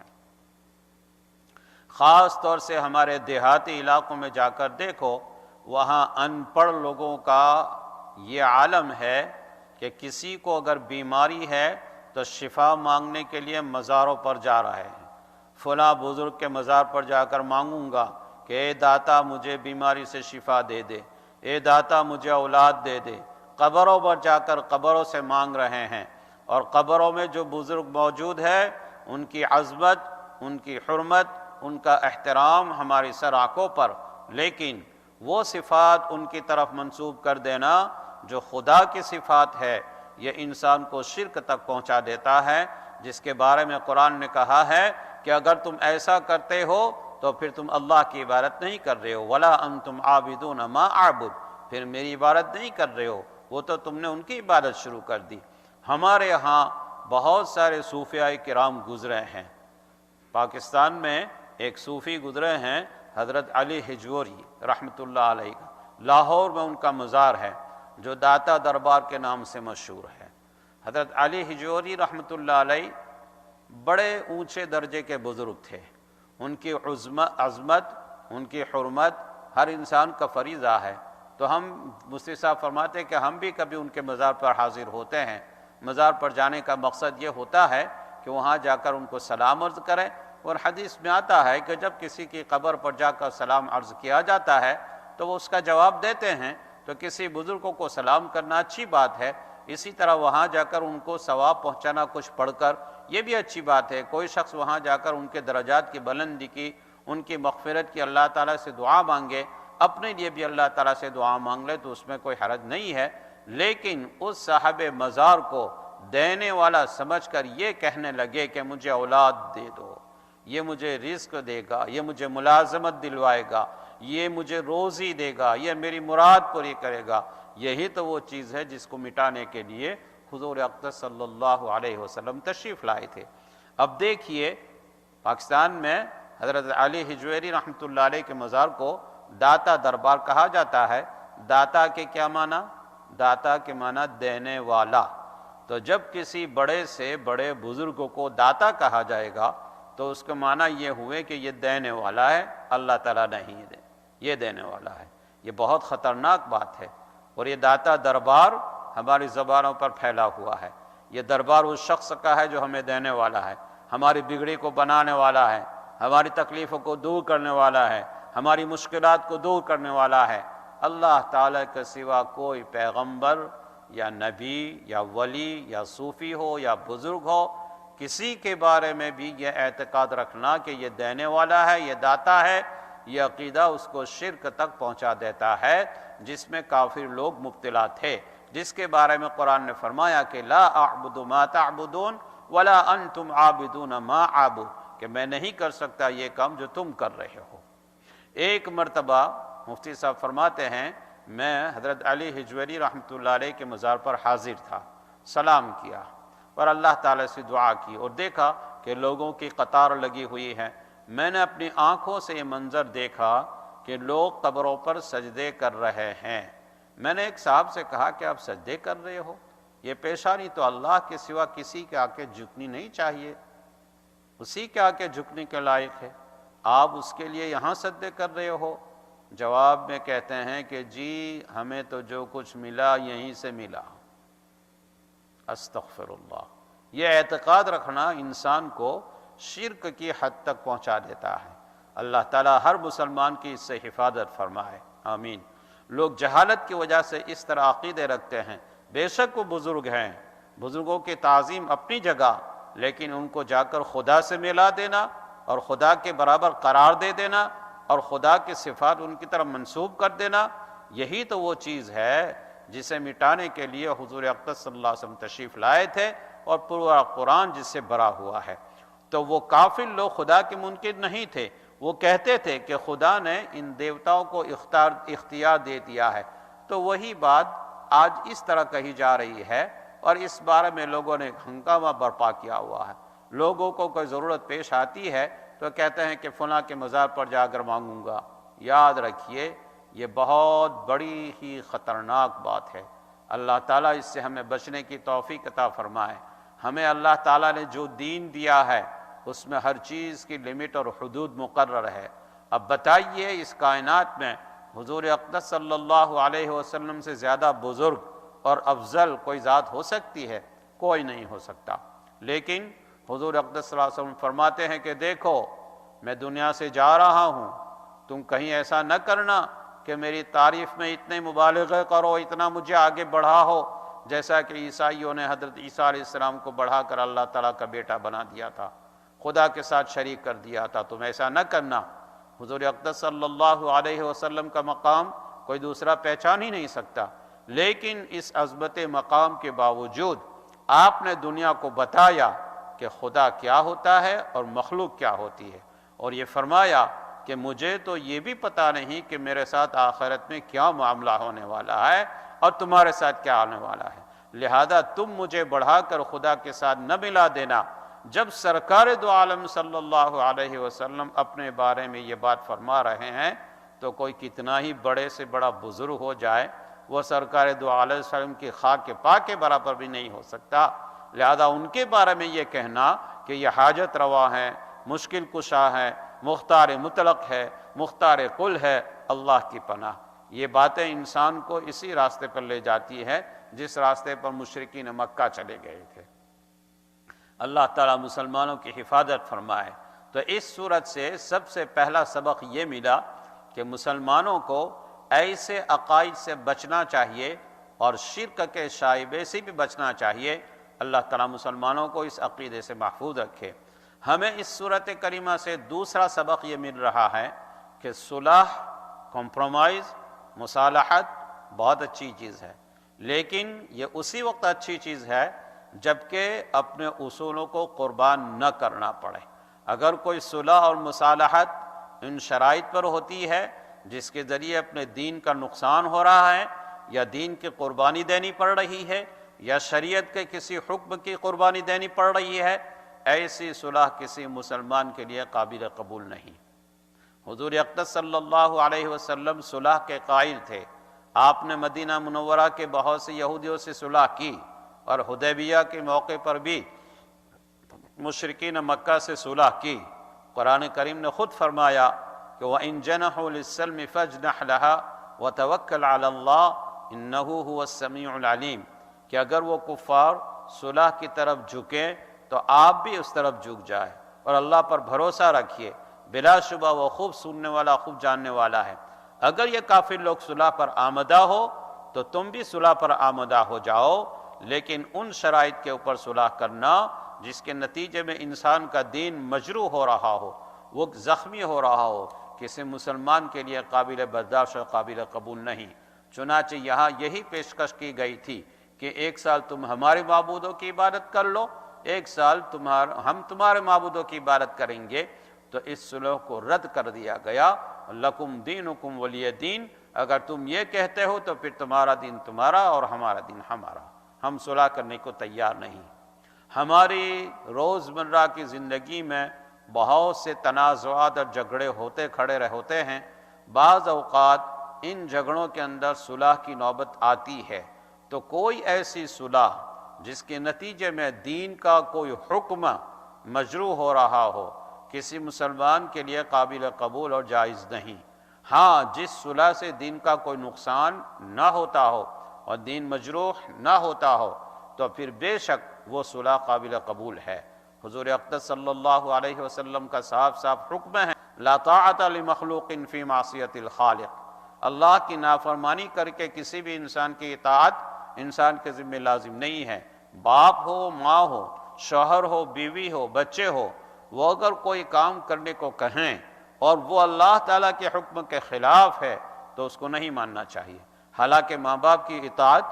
خاص طور سے ہمارے دیہاتی علاقوں میں جا کر دیکھو، وہاں ان پڑھ لوگوں کا یہ عالم ہے کہ کسی کو اگر بیماری ہے تو شفا مانگنے کے لیے مزاروں پر جا رہے ہیں۔ فلاں بزرگ کے مزار پر جا کر مانگوں گا کہ اے داتا مجھے بیماری سے شفا دے دے، اے داتا مجھے اولاد دے دے۔ قبروں پر جا کر قبروں سے مانگ رہے ہیں، اور قبروں میں جو بزرگ موجود ہے ان کی عظمت، ان کی حرمت، ان کا احترام ہماری سر آنکھوں پر، لیکن وہ صفات ان کی طرف منسوب کر دینا جو خدا کی صفات ہے، یہ انسان کو شرک تک پہنچا دیتا ہے، جس کے بارے میں قرآن نے کہا ہے کہ اگر تم ایسا کرتے ہو تو پھر تم اللہ کی عبادت نہیں کر رہے ہو، وَلَا أَنْتُمْ عَابِدُونَ مَا أَعْبُدُ، پھر میری عبادت نہیں کر رہے ہو، وہ تو تم نے ان کی عبادت شروع کر دی۔ ہمارے ہاں بہت سارے صوفیاء کرام گزرے ہیں۔ پاکستان میں ایک صوفی گزرے ہیں حضرت علی ہجویری رحمۃ اللہ علیہ کا، لاہور میں ان کا مزار ہے جو داتا دربار کے نام سے مشہور ہے۔ حضرت علی ہجویری رحمۃ اللہ علیہ بڑے اونچے درجے کے بزرگ تھے، ان کی عظمت، ان کی حرمت ہر انسان کا فریضہ ہے۔ تو ہم مفتی صاحب فرماتے ہیں کہ ہم بھی کبھی ان کے مزار پر حاضر ہوتے ہیں۔ مزار پر جانے کا مقصد یہ ہوتا ہے کہ وہاں جا کر ان کو سلام عرض کریں، اور حدیث میں آتا ہے کہ جب کسی کی قبر پر جا کر سلام عرض کیا جاتا ہے تو وہ اس کا جواب دیتے ہیں، تو کسی بزرگوں کو سلام کرنا اچھی بات ہے، اسی طرح وہاں جا کر ان کو ثواب پہنچانا کچھ پڑھ کر یہ بھی اچھی بات ہے۔ کوئی شخص وہاں جا کر ان کے درجات کی بلندی کی، ان کی مغفرت کی اللہ تعالیٰ سے دعا مانگے، اپنے لیے بھی اللہ تعالیٰ سے دعا مانگ لے تو اس میں کوئی حرج نہیں ہے، لیکن اس صاحب مزار کو دینے والا سمجھ کر یہ کہنے لگے کہ مجھے اولاد دے دو، یہ مجھے رزق دے گا، یہ مجھے ملازمت دلوائے گا، یہ مجھے روزی دے گا، یہ میری مراد پوری کرے گا، یہی تو وہ چیز ہے جس کو مٹانے کے لیے حضور اقدس صلی اللہ علیہ وسلم تشریف لائے تھے۔ اب دیکھیے پاکستان میں حضرت علی ہجویری رحمۃ اللہ علیہ کے مزار کو داتا دربار کہا جاتا ہے۔ داتا کے کیا معنی؟ داتا کے معنی دینے والا۔ تو جب کسی بڑے سے بڑے بزرگ کو داتا کہا جائے گا تو اس کا معنی یہ ہوئے کہ یہ دینے والا ہے، اللہ تعالیٰ نہیں دے، یہ دینے والا ہے۔ یہ بہت خطرناک بات ہے، اور یہ داتا دربار ہماری زبانوں پر پھیلا ہوا ہے۔ یہ دربار اس شخص کا ہے جو ہمیں دینے والا ہے، ہماری بگڑی کو بنانے والا ہے، ہماری تکلیفوں کو دور کرنے والا ہے، ہماری مشکلات کو دور کرنے والا ہے۔ اللہ تعالیٰ کے سوا کوئی پیغمبر یا نبی یا ولی یا صوفی ہو یا بزرگ ہو، کسی کے بارے میں بھی یہ اعتقاد رکھنا کہ یہ دینے والا ہے، یہ داتا ہے، یہ عقیدہ اس کو شرک تک پہنچا دیتا ہے، جس میں کافر لوگ مبتلا تھے، جس کے بارے میں قرآن نے فرمایا کہ لا اعبد ما تعبدون ولا انتم عابدون ما اعبد، کہ میں نہیں کر سکتا یہ کام جو تم کر رہے ہو۔ ایک مرتبہ مفتی صاحب فرماتے ہیں میں حضرت علی ہجویری رحمۃ اللہ علیہ کے مزار پر حاضر تھا، سلام کیا اور اللہ تعالیٰ سے دعا کی، اور دیکھا کہ لوگوں کی قطار لگی ہوئی ہے۔ میں نے اپنی آنکھوں سے یہ منظر دیکھا کہ لوگ قبروں پر سجدے کر رہے ہیں۔ میں نے ایک صاحب سے کہا کہ آپ سجدے کر رہے ہو؟ یہ پیشانی تو اللہ کے سوا کسی کے آگے جھکنی نہیں چاہیے، اسی کے آگے جھکنے کے لائق ہے، آپ اس کے لیے یہاں سجدے کر رہے ہو۔ جواب میں کہتے ہیں کہ جی ہمیں تو جو کچھ ملا یہیں سے ملا۔ استغفر اللہ، یہ اعتقاد رکھنا انسان کو شرک کی حد تک پہنچا دیتا ہے۔ اللہ تعالیٰ ہر مسلمان کی اس سے حفاظت فرمائے، آمین۔ لوگ جہالت کی وجہ سے اس طرح عقیدے رکھتے ہیں، بے شک وہ بزرگ ہیں، بزرگوں کی تعظیم اپنی جگہ، لیکن ان کو جا کر خدا سے ملا دینا اور خدا کے برابر قرار دے دینا اور خدا کے صفات ان کی طرف منسوب کر دینا، یہی تو وہ چیز ہے جسے مٹانے کے لیے حضور اقدس صلی اللہ علیہ وسلم تشریف لائے تھے اور پورا قرآن جس سے بھرا ہوا ہے۔ تو وہ کافر لوگ خدا کے منکر نہیں تھے، وہ کہتے تھے کہ خدا نے ان دیوتاؤں کو اختیار دے دیا ہے۔ تو وہی بات آج اس طرح کہی جا رہی ہے اور اس بارے میں لوگوں نے ہنگامہ برپا کیا ہوا ہے۔ لوگوں کو کوئی ضرورت پیش آتی ہے تو کہتے ہیں کہ فلاں کے مزار پر جا کر مانگوں گا۔ یاد رکھیے یہ بہت بڑی ہی خطرناک بات ہے۔ اللہ تعالیٰ اس سے ہمیں بچنے کی توفیق عطا فرمائے۔ ہمیں اللہ تعالیٰ نے جو دین دیا ہے اس میں ہر چیز کی لمٹ اور حدود مقرر ہے۔ اب بتائیے اس کائنات میں حضور اقدس صلی اللہ علیہ وسلم سے زیادہ بزرگ اور افضل کوئی ذات ہو سکتی ہے؟ کوئی نہیں ہو سکتا۔ لیکن حضور اقدس صلی اللہ علیہ وسلم فرماتے ہیں کہ دیکھو میں دنیا سے جا رہا ہوں، تم کہیں ایسا نہ کرنا کہ میری تعریف میں اتنے مبالغے کرو، اتنا مجھے آگے بڑھا ہو، جیسا کہ عیسائیوں نے حضرت عیسیٰ علیہ السلام کو بڑھا کر اللہ تعالیٰ کا بیٹا بنا دیا تھا، خدا کے ساتھ شریک کر دیا تھا۔ تم ایسا نہ کرنا۔ حضور اقدس صلی اللہ علیہ وسلم کا مقام کوئی دوسرا پہچان ہی نہیں سکتا، لیکن اس عظمت مقام کے باوجود آپ نے دنیا کو بتایا کہ خدا کیا ہوتا ہے اور مخلوق کیا ہوتی ہے، اور یہ فرمایا کہ مجھے تو یہ بھی پتہ نہیں کہ میرے ساتھ آخرت میں کیا معاملہ ہونے والا ہے اور تمہارے ساتھ کیا آنے والا ہے، لہذا تم مجھے بڑھا کر خدا کے ساتھ نہ ملا دینا۔ جب سرکار دو عالم صلی اللہ علیہ وسلم اپنے بارے میں یہ بات فرما رہے ہیں تو کوئی کتنا ہی بڑے سے بڑا بزرگ ہو جائے وہ سرکار دو علیہ وسلم کی خاک کے پا کے برابر بھی نہیں ہو سکتا، لہذا ان کے بارے میں یہ کہنا کہ یہ حاجت روا ہے، مشکل کشا ہے، مختار مطلق ہے، مختار کل ہے، اللہ کی پناہ، یہ باتیں انسان کو اسی راستے پر لے جاتی ہے جس راستے پر مشرکین مکہ چلے گئے تھے۔ اللہ تعالیٰ مسلمانوں کی حفاظت فرمائے۔ تو اس صورت سے سب سے پہلا سبق یہ ملا کہ مسلمانوں کو ایسے عقائد سے بچنا چاہیے اور شرک کے شائبے سے بھی بچنا چاہیے۔ اللہ تعالیٰ مسلمانوں کو اس عقیدے سے محفوظ رکھے۔ ہمیں اس صورت کریمہ سے دوسرا سبق یہ مل رہا ہے کہ صلح، کمپرومائز، مصالحت بہت اچھی چیز ہے، لیکن یہ اسی وقت اچھی چیز ہے جبکہ اپنے اصولوں کو قربان نہ کرنا پڑے۔ اگر کوئی صلح اور مصالحت ان شرائط پر ہوتی ہے جس کے ذریعے اپنے دین کا نقصان ہو رہا ہے یا دین کی قربانی دینی پڑ رہی ہے یا شریعت کے کسی حکم کی قربانی دینی پڑ رہی ہے، ایسی صلح کسی مسلمان کے لیے قابل قبول نہیں۔ حضور اقدس صلی اللہ علیہ وسلم صلح کے قائل تھے۔ آپ نے مدینہ منورہ کے بہت سے یہودیوں سے صلح کی اور حدیبیہ کے موقع پر بھی مشرکین مکہ سے صلح کی۔ قرآن کریم نے خود فرمایا کہ وَإِن جَنَحُوا لِلسَّلْمِ فَاجْنَحْ لَهَا وَتَوَكَّلْ عَلَى اللَّهِ إِنَّهُ هُوَ السَّمِيعُ الْعَلِيمُ، کہ اگر وہ کفار صلح کی طرف جھکیں تو آپ بھی اس طرف جھک جائے اور اللہ پر بھروسہ رکھیے، بلا شبہ وہ خوب سننے والا، خوب جاننے والا ہے۔ اگر یہ کافر لوگ صلح پر آمدہ ہو تو تم بھی صلح پر آمدہ ہو جاؤ، لیکن ان شرائط کے اوپر صلح کرنا جس کے نتیجے میں انسان کا دین مجروح ہو رہا ہو، وہ زخمی ہو رہا ہو، کسی مسلمان کے لیے قابل برداشت اور قابل قبول نہیں۔ چنانچہ یہاں یہی پیشکش کی گئی تھی کہ ایک سال تم ہمارے معبودوں کی عبادت کر لو، ایک سال ہم تمہارے معبودوں کی عبادت کریں گے۔ تو اس صلح کو رد کر دیا گیا، لکم دینکم ولی دین، اگر تم یہ کہتے ہو تو پھر تمہارا دین تمہارا اور ہمارا دین ہمارا، ہم صلح کرنے کو تیار نہیں۔ ہماری روزمرہ کی زندگی میں بہت سے تنازعات اور جھگڑے ہوتے ہیں، بعض اوقات ان جھگڑوں کے اندر صلح کی نوبت آتی ہے، تو کوئی ایسی صلح جس کے نتیجے میں دین کا کوئی حکم مجروح ہو رہا ہو کسی مسلمان کے لیے قابل قبول اور جائز نہیں۔ ہاں، جس صلح سے دین کا کوئی نقصان نہ ہوتا ہو اور دین مجروح نہ ہوتا ہو تو پھر بے شک وہ صلح قابل قبول ہے۔ حضور اقدس صلی اللہ علیہ وسلم کا صاف صاف حکم ہے، لا طاعت لمخلوق فی معصیت الخالق، اللہ کی نافرمانی کر کے کسی بھی انسان کی اطاعت انسان کے ذمہ لازم نہیں ہے۔ باپ ہو، ماں ہو، شوہر ہو، بیوی ہو، بچے ہو، وہ اگر کوئی کام کرنے کو کہیں اور وہ اللہ تعالیٰ کے حکم کے خلاف ہے تو اس کو نہیں ماننا چاہیے۔ حالانکہ ماں باپ کی اطاعت،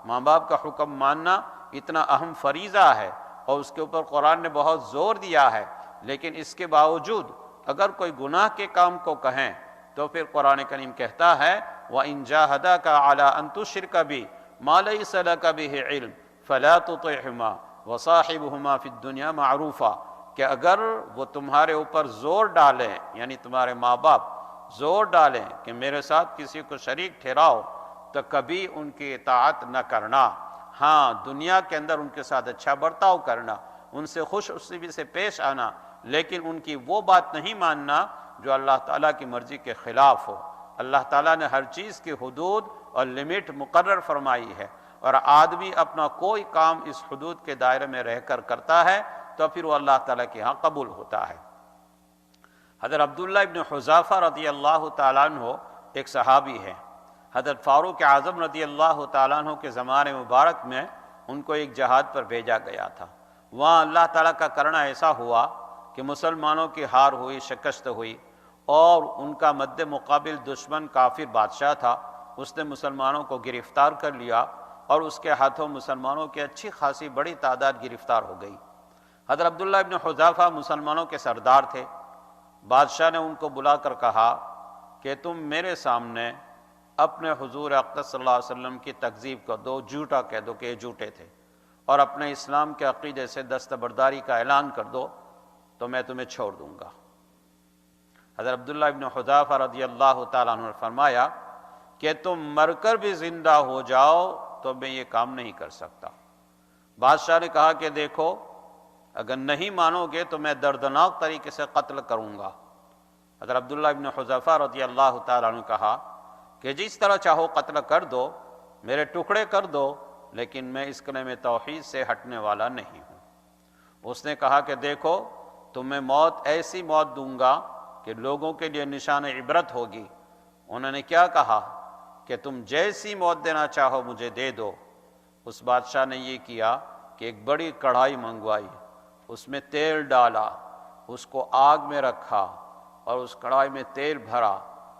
ماں باپ کا حکم ماننا اتنا اہم فریضہ ہے اور اس کے اوپر قرآن نے بہت زور دیا ہے، لیکن اس کے باوجود اگر کوئی گناہ کے کام کو کہیں تو پھر قرآن کریم کہتا ہے وَإِن جَاهَدَاكَ عَلَىٰ أَن تُشْرِكَ بِي مَا لَيْسَ لَكَ بِهِ عِلْمٌ فَلَا تُطِعْهُمَا وَصَاحِبْهُمَا فِي الدُّنْيَا مَعْرُوفًا، کہ اگر وہ تمہارے اوپر زور ڈالیں، یعنی تمہارے ماں باپ زور ڈالیں کہ میرے ساتھ کسی کو شریک ٹھہراؤ، تو کبھی ان کی اطاعت نہ کرنا۔ ہاں، دنیا کے اندر ان کے ساتھ اچھا برتاؤ کرنا، ان سے خوش اسلوبی سے پیش آنا، لیکن ان کی وہ بات نہیں ماننا جو اللہ تعالیٰ کی مرضی کے خلاف ہو۔ اللہ تعالیٰ نے ہر چیز کی حدود اور لمٹ مقرر فرمائی ہے، اور آدمی اپنا کوئی کام اس حدود کے دائرے میں رہ کر کرتا ہے تو پھر وہ اللہ تعالیٰ کے ہاں قبول ہوتا ہے۔ حضرت عبداللہ ابن حذافہ رضی اللہ تعالیٰ عنہ ایک صحابی ہے۔ حضرت فاروق اعظم رضی اللہ تعالیٰ عنہ کے زمانے مبارک میں ان کو ایک جہاد پر بھیجا گیا تھا۔ وہاں اللہ تعالیٰ کا کرنا ایسا ہوا کہ مسلمانوں کی ہار ہوئی، شکست ہوئی، اور ان کا مد مقابل دشمن کافر بادشاہ تھا۔ اس نے مسلمانوں کو گرفتار کر لیا اور اس کے ہاتھوں مسلمانوں کی اچھی خاصی بڑی تعداد گرفتار ہو گئی۔ حضرت عبداللہ ابن حذافہ مسلمانوں کے سردار تھے۔ بادشاہ نے ان کو بلا کر کہا کہ تم میرے سامنے اپنے حضور اقدس صلی اللہ علیہ وسلم کی تکذیب کر دو، جھوٹا کہہ دو کہ یہ جھوٹے تھے، اور اپنے اسلام کے عقیدے سے دستبرداری کا اعلان کر دو تو میں تمہیں چھوڑ دوں گا۔ حضرت عبداللہ ابن حذافہ رضی اللہ تعالیٰ عنہ نے فرمایا کہ تم مر کر بھی زندہ ہو جاؤ تو میں یہ کام نہیں کر سکتا۔ بادشاہ نے کہا کہ دیکھو، اگر نہیں مانو گے تو میں دردناک طریقے سے قتل کروں گا۔ حضرت عبداللہ ابن حذافہ رضی اللہ تعالیٰ عنہ نے کہا کہ جس طرح چاہو قتل کر دو، میرے ٹکڑے کر دو، لیکن میں اس کلمہ توحید سے ہٹنے والا نہیں ہوں۔ اس نے کہا کہ دیکھو، تمہیں موت ایسی موت دوں گا کہ لوگوں کے لیے نشان عبرت ہوگی۔ انہوں نے کیا کہا کہ تم جیسی موت دینا چاہو مجھے دے دو۔ اس بادشاہ نے یہ کیا کہ ایک بڑی کڑھائی منگوائی، اس میں تیل ڈالا، اس کو آگ میں رکھا اور اس کڑھائی میں تیل بھرا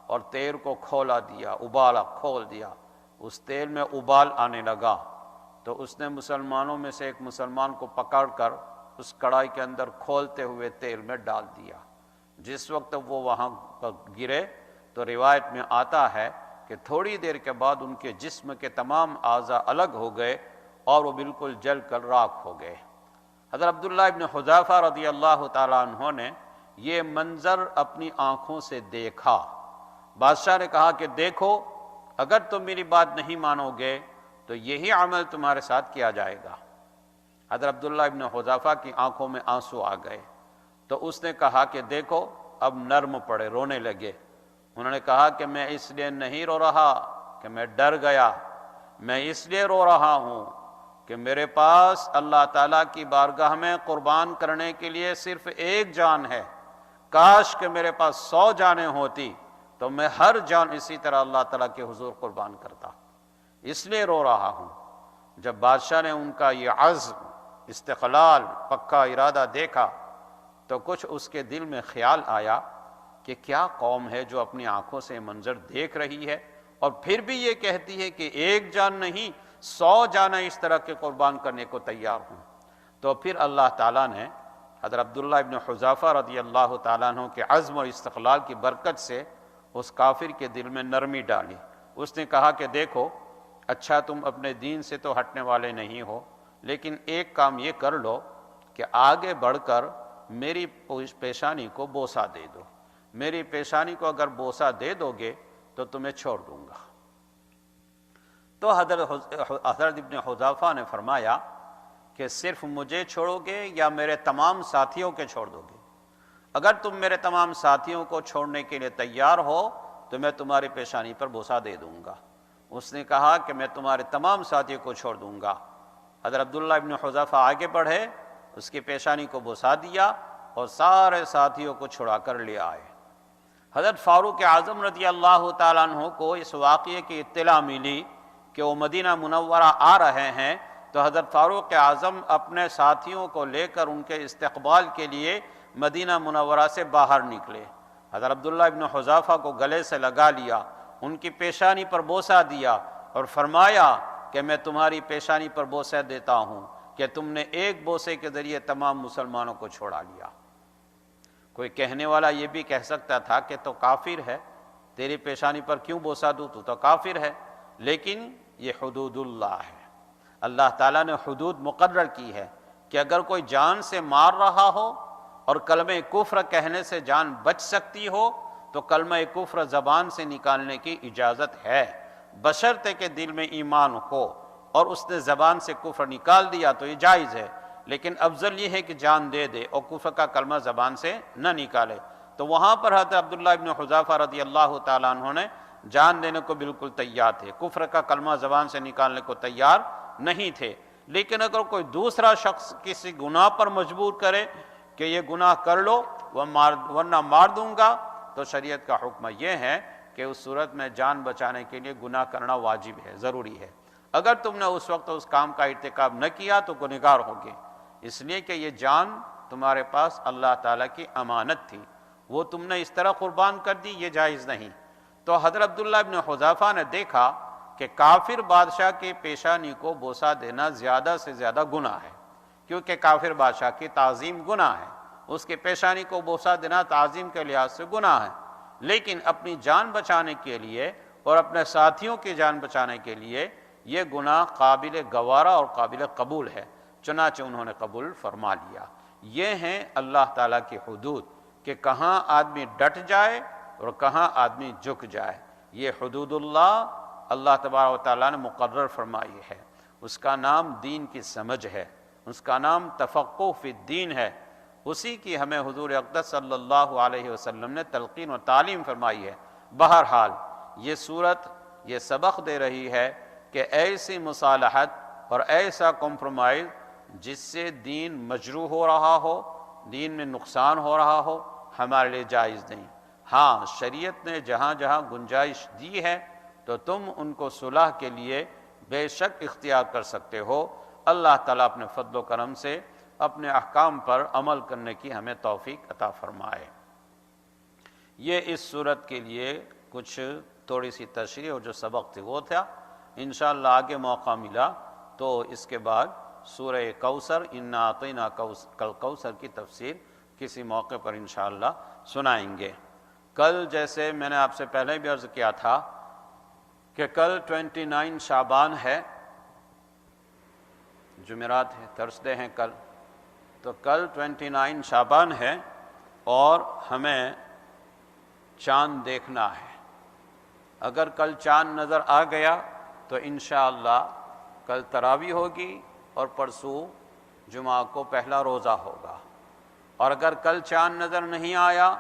اور تیل کو کھولا دیا، ابالا، کھول دیا۔ اس تیل میں ابال آنے لگا تو اس نے مسلمانوں میں سے ایک مسلمان کو پکڑ کر اس کڑھائی کے اندر کھولتے ہوئے تیل میں ڈال دیا۔ جس وقت وہ وہاں پر گرے تو روایت میں آتا ہے کہ تھوڑی دیر کے بعد ان کے جسم کے تمام اعضاء الگ ہو گئے اور وہ بالکل جل کر راکھ ہو گئے۔ حضرت عبداللہ ابن حذافہ رضی اللہ تعالیٰ عنہ نے یہ منظر اپنی آنکھوں سے دیکھا۔ بادشاہ نے کہا کہ دیکھو، اگر تم میری بات نہیں مانو گے تو یہی عمل تمہارے ساتھ کیا جائے گا۔ حضرت عبداللہ ابن حذافہ کی آنکھوں میں آنسو آ گئے تو اس نے کہا کہ دیکھو، اب نرم پڑے، رونے لگے۔ انہوں نے کہا کہ میں اس لیے نہیں رو رہا کہ میں ڈر گیا، میں اس لیے رو رہا ہوں کہ میرے پاس اللہ تعالیٰ کی بارگاہ میں قربان کرنے کے لیے صرف ایک جان ہے۔ کاش کہ میرے پاس 100 جانیں ہوتی تو میں ہر جان اسی طرح اللہ تعالیٰ کے حضور قربان کرتا، اس لیے رو رہا ہوں۔ جب بادشاہ نے ان کا یہ عزم، استقلال، پکا ارادہ دیکھا تو کچھ اس کے دل میں خیال آیا کہ کیا قوم ہے جو اپنی آنکھوں سے منظر دیکھ رہی ہے اور پھر بھی یہ کہتی ہے کہ ایک جان نہیں 100 جانیں اس طرح کے قربان کرنے کو تیار ہوں۔ تو پھر اللہ تعالیٰ نے حضرت عبداللہ ابن حذافہ رضی اللہ تعالیٰ عنہ کے عزم اور استقلال کی برکت سے اس کافر کے دل میں نرمی ڈالی۔ اس نے کہا کہ دیکھو، اچھا تم اپنے دین سے تو ہٹنے والے نہیں ہو، لیکن ایک کام یہ کر لو کہ آگے بڑھ کر میری پیشانی کو بوسہ دے دو۔ میری پیشانی کو اگر بوسہ دے دو گے تو تمہیں چھوڑ دوں گا۔ تو حضرت ابن حذافہ نے فرمایا کہ صرف مجھے چھوڑو گے یا میرے تمام ساتھیوں کے چھوڑ دو گے؟ اگر تم میرے تمام ساتھیوں کو چھوڑنے کے لیے تیار ہو تو میں تمہاری پیشانی پر بوسہ دے دوں گا۔ اس نے کہا کہ میں تمہارے تمام ساتھیوں کو چھوڑ دوں گا۔ حضرت عبداللہ ابن حذیفہ آگے بڑھے، اس کی پیشانی کو بوسہ دیا اور سارے ساتھیوں کو چھڑا کر لے آئے۔ حضرت فاروق اعظم رضی اللہ تعالیٰ عنہ کو اس واقعے کی اطلاع ملی کہ وہ مدینہ منورہ آ رہے ہیں، تو حضرت فاروق اعظم اپنے ساتھیوں کو لے کر ان کے استقبال کے لیے مدینہ منورہ سے باہر نکلے۔ حضرت عبداللہ ابن حذیفہ کو گلے سے لگا لیا، ان کی پیشانی پر بوسہ دیا اور فرمایا کہ میں تمہاری پیشانی پر بوسہ دیتا ہوں کہ تم نے ایک بوسے کے ذریعے تمام مسلمانوں کو چھوڑا لیا۔ کوئی کہنے والا یہ بھی کہہ سکتا تھا کہ تو کافر ہے، تیری پیشانی پر کیوں بوسہ دوں، تو کافر ہے، لیکن یہ حدود اللہ ہے۔ اللہ تعالیٰ نے حدود مقرر کی ہے کہ اگر کوئی جان سے مار رہا ہو اور کلمہ کفر کہنے سے جان بچ سکتی ہو تو کلمہ کفر زبان سے نکالنے کی اجازت ہے، بشرطے کہ دل میں ایمان ہو، اور اس نے زبان سے کفر نکال دیا تو یہ جائز ہے، لیکن افضل یہ ہے کہ جان دے دے اور کفر کا کلمہ زبان سے نہ نکالے۔ تو وہاں پر حضرت عبداللہ ابن حذیفہ رضی اللہ تعالیٰ عنہ نے جان دینے کو بالکل تیار تھے، کفر کا کلمہ زبان سے نکالنے کو تیار نہیں تھے۔ لیکن اگر کوئی دوسرا شخص کسی گناہ پر مجبور کرے کہ یہ گناہ کر لو ورنہ مار دوں گا، تو شریعت کا حکم یہ ہے کہ اس صورت میں جان بچانے کے لیے گناہ کرنا واجب ہے، ضروری ہے۔ اگر تم نے اس وقت اس کام کا ارتکاب نہ کیا تو گنہگار ہوگے، اس لیے کہ یہ جان تمہارے پاس اللہ تعالیٰ کی امانت تھی، وہ تم نے اس طرح قربان کر دی، یہ جائز نہیں۔ تو حضرت عبداللہ ابن حذیفہ نے دیکھا کہ کافر بادشاہ کی پیشانی کو بوسہ دینا زیادہ سے زیادہ گناہ ہے، کیونکہ کافر بادشاہ کی تعظیم گناہ ہے، اس کی پیشانی کو بوسہ دینا تعظیم کے لحاظ سے گناہ ہے، لیکن اپنی جان بچانے کے لیے اور اپنے ساتھیوں کی جان بچانے کے لیے یہ گناہ قابل گوارا اور قابل قبول ہے، چنانچہ انہوں نے قبول فرما لیا۔ یہ ہیں اللہ تعالیٰ کی حدود کہ کہاں آدمی ڈٹ جائے اور کہاں آدمی جھک جائے۔ یہ حدود اللہ تبارک و تعالیٰ نے مقرر فرمائی ہے، اس کا نام دین کی سمجھ ہے، اس کا نام تفقہ فی الدین ہے، اسی کی ہمیں حضور اقدس صلی اللہ علیہ وسلم نے تلقین و تعلیم فرمائی ہے۔ بہرحال یہ صورت یہ سبق دے رہی ہے کہ ایسی مصالحت اور ایسا کمپرومائز جس سے دین مجروح ہو رہا ہو، دین میں نقصان ہو رہا ہو، ہمارے لیے جائز نہیں۔ ہاں، شریعت نے جہاں جہاں گنجائش دی ہے تو تم ان کو صلح کے لیے بے شک اختیار کر سکتے ہو۔ اللہ تعالیٰ اپنے فضل و کرم سے اپنے احکام پر عمل کرنے کی ہمیں توفیق عطا فرمائے۔ یہ اس صورت کے لیے کچھ تھوڑی سی تشریح اور جو سبق تھی وہ تھا۔ انشاءاللہ آگے موقع ملا تو اس کے بعد سورہ کوثر انا اعطیناک الکوثر کی تفسیر کسی موقع پر انشاءاللہ سنائیں گے۔ کل جیسے میں نے آپ سے پہلے بھی عرض کیا تھا کہ کل 29 شعبان ہے، جمعرات ہے، تھرسڈے ہیں کل، تو کل 29 شعبان ہے اور ہمیں چاند دیکھنا ہے۔ اگر کل چاند نظر آ گیا تو انشاءاللہ کل تراویح ہوگی اور پرسوں جمعہ کو پہلا روزہ ہوگا، اور اگر کل چاند نظر نہیں آیا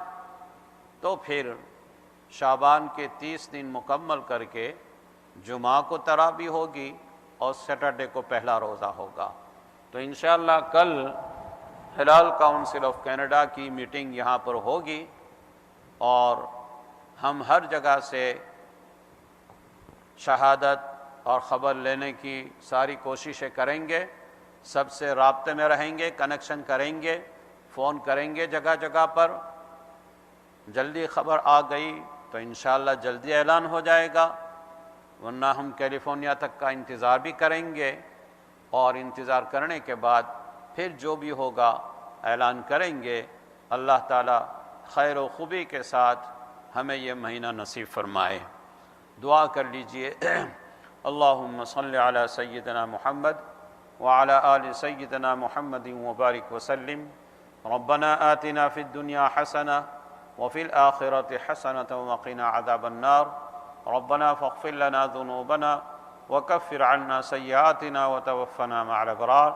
تو پھر شعبان کے 30 دن مکمل کر کے جمعہ کو تراویح ہوگی اور سیٹرڈے کو پہلا روزہ ہوگا۔ تو انشاءاللہ کل ہلال کاؤنسل آف کینیڈا کی میٹنگ یہاں پر ہوگی اور ہم ہر جگہ سے شہادت اور خبر لینے کی ساری کوششیں کریں گے، سب سے رابطے میں رہیں گے، کنیکشن کریں گے، فون کریں گے جگہ جگہ پر۔ جلدی خبر آ گئی تو انشاءاللہ جلدی اعلان ہو جائے گا، ورنہ ہم کیلیفورنیا تک کا انتظار بھی کریں گے، اور انتظار کرنے کے بعد پھر جو بھی ہوگا اعلان کریں گے۔ اللہ تعالی خیر و خوبی کے ساتھ ہمیں یہ مہینہ نصیب فرمائے۔ دعا کر لیجئے۔ اللہم صلی علی سیدنا محمد وعلی آل سیدنا محمد وبارک وسلم۔ ربنا آتنا فی الدنیا حسنہ وفی الآخرۃ حسنۃ وقنا عذاب النار۔ ربنا فاغفر لنا ذنوبنا وكفر عنا سيئاتنا وتوفنا مع الأبرار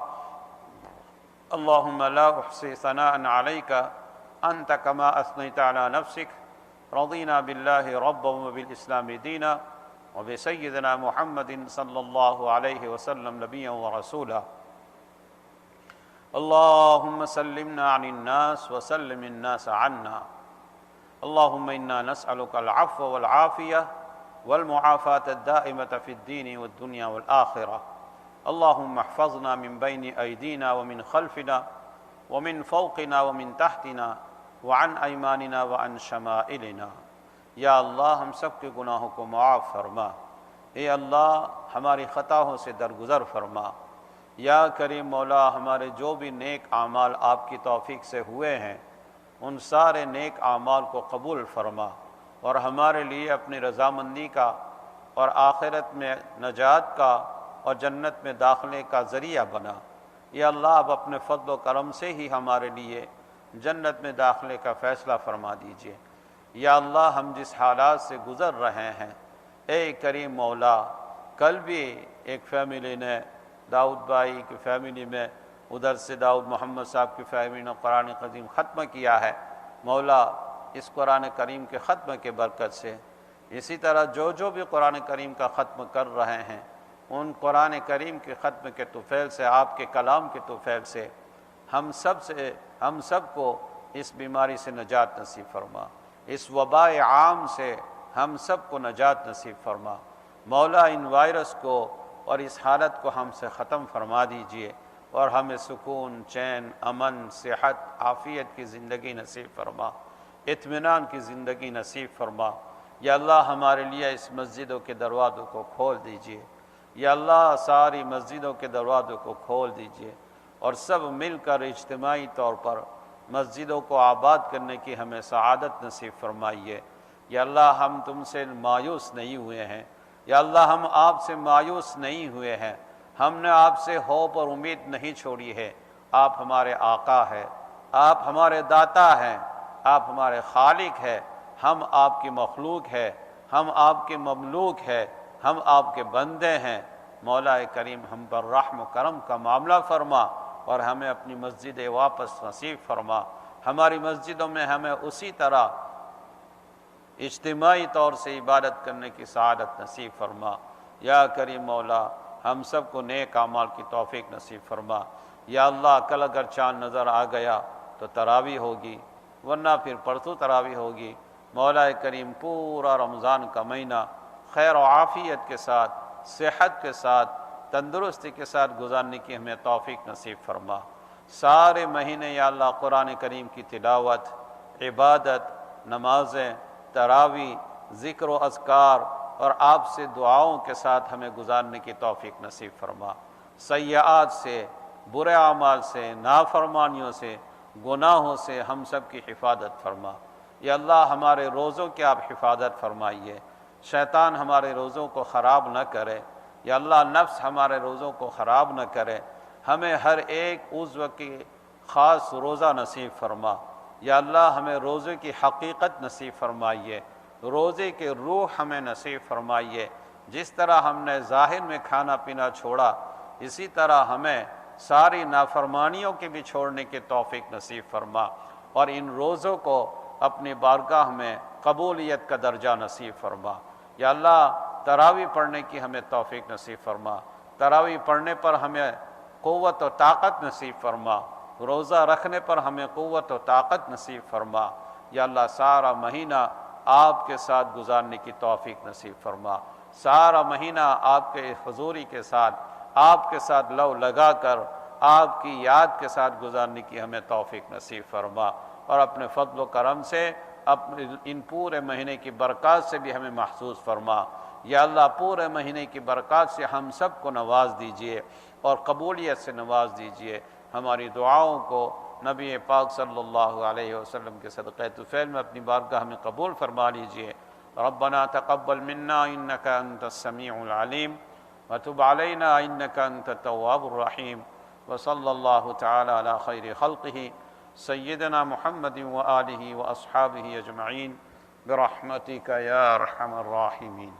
اللهم لا أحصي ثناء عليك أنت كما أثنيت على نفسك. رضينا بالله ربا وبالإسلام دينا وبسيدنا محمد صلى الله عليه وسلم نبيا ورسولا. اللهم سلمنا عن الناس وسلم الناس عنا. اللهم إنا نسألك العفو والعافية والمعافاة الدائمة في الدين والدنيا والآخرة. اللهم احفظنا من بين أيدينا ومن خلفنا ومن فوقنا ومن تحتنا وعن أيماننا وعن شمائلنا. یا اللہ ہم سب کے گناہوں کو معاف فرما. اے اللہ ہماری خطاؤں سے درگزر فرما. یا کریم مولا ہمارے جو بھی نیک اعمال آپ کی توفیق سے ہوئے ہیں ان سارے نیک اعمال کو قبول فرما اور ہمارے لیے اپنی رضامندی کا اور آخرت میں نجات کا اور جنت میں داخلے کا ذریعہ بنا. یا اللہ اب اپنے فضل و کرم سے ہی ہمارے لیے جنت میں داخلے کا فیصلہ فرما دیجیے. یا اللہ ہم جس حالات سے گزر رہے ہیں اے کریم مولا، کل بھی ایک فیملی نے داؤد بھائی کی فیملی میں ادھر سے داؤد محمد صاحب کی فیملی نے قرآن قدیم ختم کیا ہے. مولا اس قرآن کریم کے ختم کے برکت سے اسی طرح جو بھی قرآن کریم کا ختم کر رہے ہیں ان قرآن کریم کے ختم کے طفیل سے، آپ کے کلام کے طفیل سے ہم سب کو اس بیماری سے نجات نصیب فرما. اس وباء عام سے ہم سب کو نجات نصیب فرما. مولا ان وائرس کو اور اس حالت کو ہم سے ختم فرما دیجئے اور ہمیں سکون، چین، امن، صحت، عافیت کی زندگی نصیب فرما، اطمینان کی زندگی نصیب فرما. یا اللہ ہمارے لیے اس مسجدوں کے دروازوں کو کھول دیجئے. یا اللہ ساری مسجدوں کے دروازوں کو کھول دیجئے اور سب مل کر اجتماعی طور پر مسجدوں کو آباد کرنے کی ہمیں سعادت نصیب فرمائیے. یا اللہ ہم تم سے مایوس نہیں ہوئے ہیں. یا اللہ ہم آپ سے مایوس نہیں ہوئے ہیں. ہم نے آپ سے ہوپ اور امید نہیں چھوڑی ہے. آپ ہمارے آقا ہیں، آپ ہمارے داتا ہیں، آپ ہمارے خالق ہیں. ہم آپ کی مخلوق ہیں، ہم آپ کے مملوک ہیں، ہم آپ کے بندے ہیں. مولا کریم ہم پر رحم و کرم کا معاملہ فرما اور ہمیں اپنی مسجد واپس نصیب فرما. ہماری مسجدوں میں ہمیں اسی طرح اجتماعی طور سے عبادت کرنے کی سعادت نصیب فرما. یا کریم مولا ہم سب کو نیک اعمال کی توفیق نصیب فرما. یا اللہ کل اگر چاند نظر آ گیا تو تراویح ہوگی، ورنہ پھر پرسوں تراویح ہوگی. مولا کریم پورا رمضان کا مہینہ خیر و عافیت کے ساتھ، صحت کے ساتھ، تندرستی کے ساتھ گزارنے کی ہمیں توفیق نصیب فرما. سارے مہینے یا اللہ قرآن کریم کی تلاوت، عبادت، نمازیں، تراویح، ذکر و اذکار اور آپ سے دعاؤں کے ساتھ ہمیں گزارنے کی توفیق نصیب فرما. سیئات سے، برے اعمال سے، نافرمانیوں سے، گناہوں سے ہم سب کی حفاظت فرما. یا اللہ ہمارے روزوں کی آپ حفاظت فرمائیے. شیطان ہمارے روزوں کو خراب نہ کرے. یا اللہ نفس ہمارے روزوں کو خراب نہ کرے. ہمیں ہر ایک عضو کی خاص روزہ نصیب فرما. یا اللہ ہمیں روزے کی حقیقت نصیب فرمائیے، روزے کے روح ہمیں نصیب فرمائیے. جس طرح ہم نے ظاہر میں کھانا پینا چھوڑا اسی طرح ہمیں ساری نافرمانیوں کے بھی چھوڑنے کی توفیق نصیب فرما اور ان روزوں کو اپنی بارگاہ میں قبولیت کا درجہ نصیب فرما. یا اللہ تراویح پڑھنے کی ہمیں توفیق نصیب فرما. تراویح پڑھنے پر ہمیں قوت و طاقت نصیب فرما. روزہ رکھنے پر ہمیں قوت و طاقت نصیب فرما. یا اللہ سارا مہینہ آپ کے ساتھ گزارنے کی توفیق نصیب فرما. سارا مہینہ آپ کے حضوری کے ساتھ، آپ کے ساتھ لو لگا کر آپ کی یاد کے ساتھ گزارنے کی ہمیں توفیق نصیب فرما اور اپنے فضل و کرم سے ان پورے مہینے کی برکات سے بھی ہمیں محفوظ فرما. یا اللہ پورے مہینے کی برکات سے ہم سب کو نواز دیجئے اور قبولیت سے نواز دیجئے. ہماری دعاؤں کو نبی پاک صلی اللہ علیہ وسلم کے صدقہ طفیل میں اپنی بارگاہ میں قبول فرما لیجئے. ربنا تقبل منا انك انت السميع العليم وتب علينا انك انت التواب الرحيم وصلى الله تعالى على خير خلقه سيدنا محمد وآله وأصحابه أجمعين برحمتك يا أرحم الراحمين.